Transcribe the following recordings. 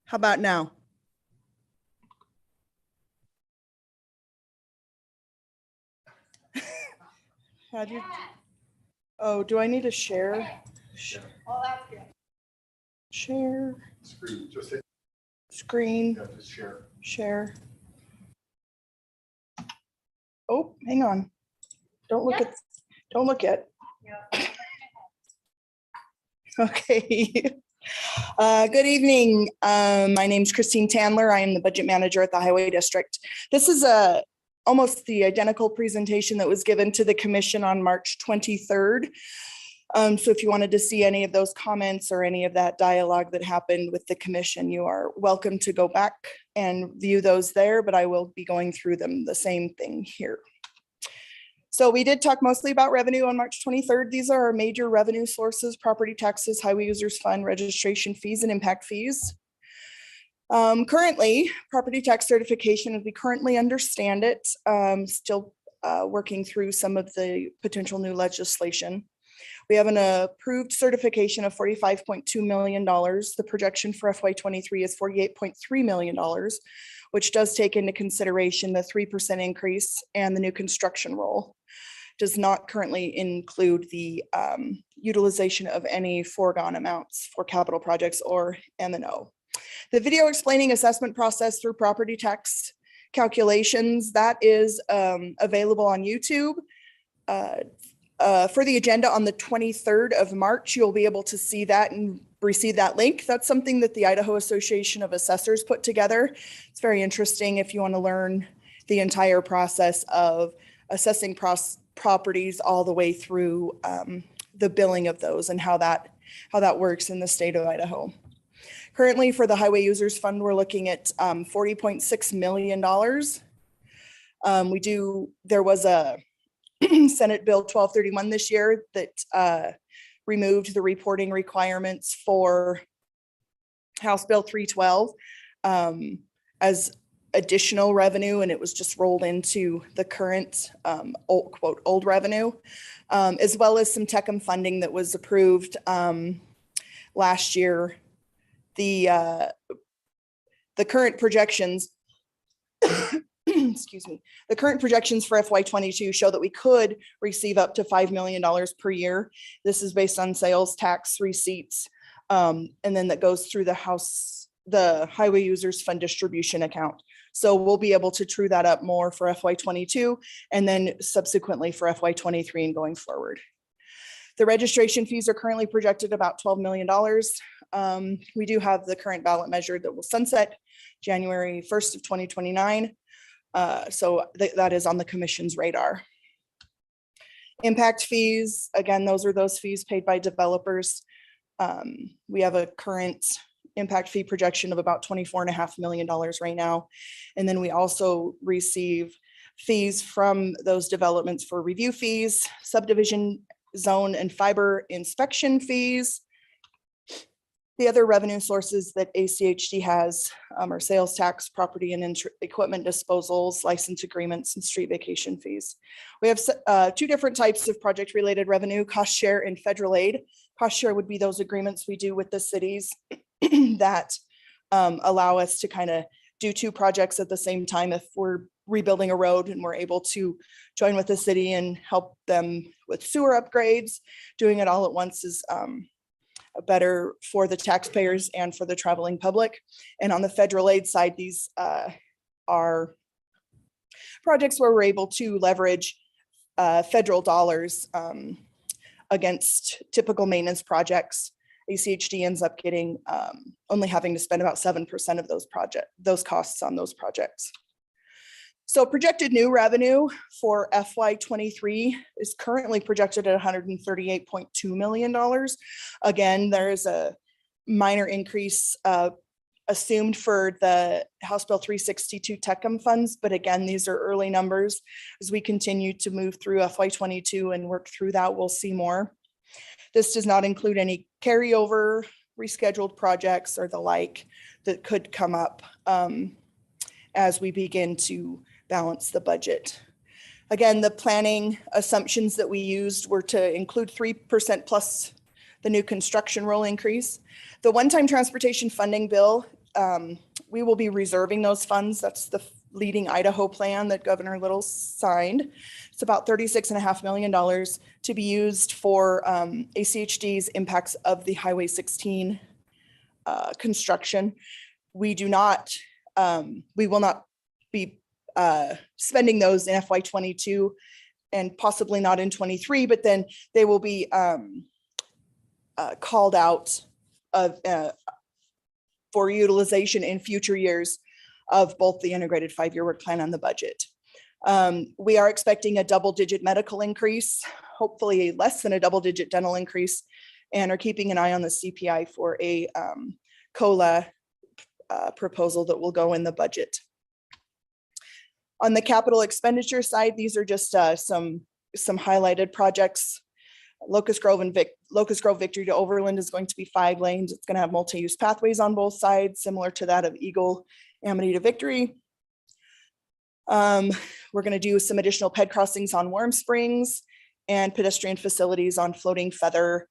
How about now? How do you, oh, do I need to share? Share, Screen, just hit, screen, you have to share. share. Oh, hang on. Don't look at, don't look at. Okay. Good evening. My name's Christine Tandler. I am the budget manager at the Highway District. This is almost the identical presentation that was given to the commission on March 23rd. So if you wanted to see any of those comments or any of that dialogue that happened with the commission, you are welcome to go back and view those there, but I will be going through them the same thing here. So we did talk mostly about revenue on March 23rd. These are our major revenue sources: property taxes, highway users fund, registration fees, and impact fees. Currently, property tax certification, as we currently understand it, still working through some of the potential new legislation. We have an approved certification of $45.2 million. The projection for FY23 is $48.3 million, which does take into consideration the 3% increase and the new construction roll. Does not currently include the utilization of any foregone amounts for capital projects or M&O. The video explaining assessment process through property tax calculations, that is available on YouTube. For the agenda on the 23rd of March, you'll be able to see that and receive that link. That's something that the Idaho Association of Assessors put together. It's very interesting if you want to learn the entire process of assessing properties all the way through the billing of those and how that works in the state of Idaho. Currently, for the Highway Users Fund, we're looking at $40.6 million. There was a Senate Bill 1231 this year that removed the reporting requirements for House Bill 312 as additional revenue, and it was just rolled into the current old revenue, as well as some TECM funding that was approved last year. The current projections excuse me, the current projections for FY22 show that we could receive up to $5 million per year. This is based on sales tax receipts, and then that goes through the Highway Users Fund distribution account. So we'll be able to true that up more for FY22 and then subsequently for FY23 and going forward. The registration fees are currently projected about $12 million. We do have the current ballot measure that will sunset January 1st of 2029. So that is on the commission's radar. Impact fees, again, those are those fees paid by developers. We have a current impact fee projection of about $24.5 million right now. And then we also receive fees from those developments for review fees, subdivision zone and fiber inspection fees. The other revenue sources that ACHD has are sales tax, property and equipment disposals, license agreements, and street vacation fees. We have two different types of project-related revenue: cost share and federal aid. Cost share would be those agreements we do with the cities that allow us to kind of do two projects at the same time. If we're rebuilding a road and we're able to join with the city and help them with sewer upgrades, doing it all at once is better for the taxpayers and for the traveling public. And on the federal aid side, these are projects where we're able to leverage federal dollars against typical maintenance projects. ACHD ends up getting only having to spend about 7% of those costs on those projects. So projected new revenue for FY23 is currently projected at $138.2 million. Again, there is a minor increase assumed for the House Bill 362 TECM funds, but again, these are early numbers. As we continue to move through FY22 and work through that, we'll see more. This does not include any carryover, rescheduled projects or the like that could come up as we begin to balance the budget. Again, the planning assumptions that we used were to include 3% plus the new construction roll increase. The one-time transportation funding bill we will be reserving those funds. That's the leading Idaho plan that Governor Little signed. It's about $36.5 million to be used for ACHD's impacts of the Highway 16 construction. We do not, we will not be spending those in FY22 and possibly not in 23, but then they will be called out of for utilization in future years of both the integrated 5-year work plan and the budget. We are expecting a double-digit medical increase, hopefully less than a double-digit dental increase, and are keeping an eye on the CPI for a COLA proposal that will go in the budget. On the capital expenditure side, these are just some highlighted projects. Locust Grove Victory to Overland is going to be 5 lanes. It's going to have multi-use pathways on both sides, similar to that of Eagle, Amity to Victory. We're going to do some additional ped crossings on Warm Springs and pedestrian facilities on Floating Feather,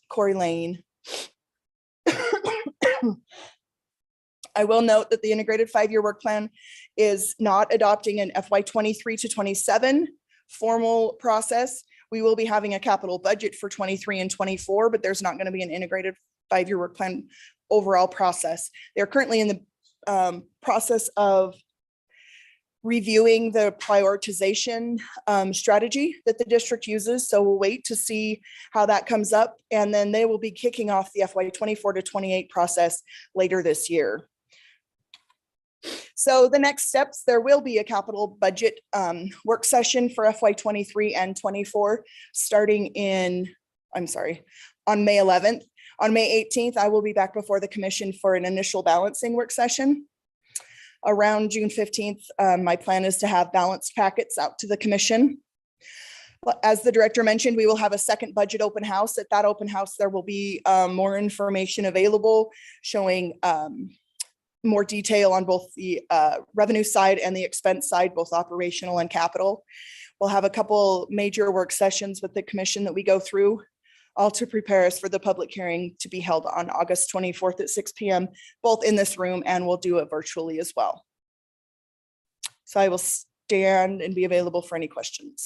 Corey Lane. I will note that the integrated 5-year work plan is not adopting an FY23 to 27 formal process. We will be having a capital budget for 23 and 24, but there's not going to be an integrated 5-year work plan overall process. They're currently in the process of reviewing the prioritization strategy that the district uses. So we'll wait to see how that comes up. And then they will be kicking off the FY24 to 28 process later this year. So the next steps, there will be a capital budget work session for FY23 and 24 starting on May 11th. On May 18th, I will be back before the commission for an initial balancing work session. Around June 15th, my plan is to have balanced packets out to the commission. As the director mentioned, we will have a second budget open house. At that open house, there will be more information available showing more detail on both the revenue side and the expense side, both operational and capital. We'll have a couple major work sessions with the commission that we go through, all to prepare us for the public hearing to be held on August 24th at 6 p.m., both in this room, and we'll do it virtually as well. So I will stand and be available for any questions.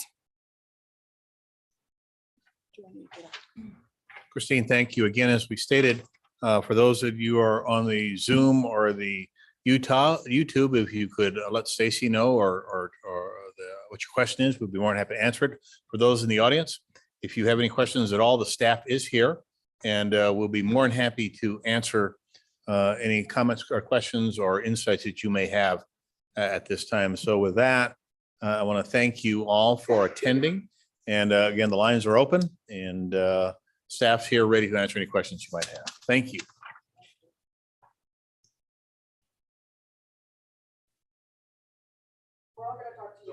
Christine, thank you again. As we stated, for those of you who are on the Zoom or the YouTube, if you could let Stacy know or what your question is, we'd be more than happy to answer it. For those in the audience, if you have any questions at all, the staff is here, and we'll be more than happy to answer any comments or questions or insights that you may have at this time. So with that, I want to thank you all for attending. And again, the lines are open, and staff's here ready to answer any questions you might have. Thank you. We're all going to talk to you.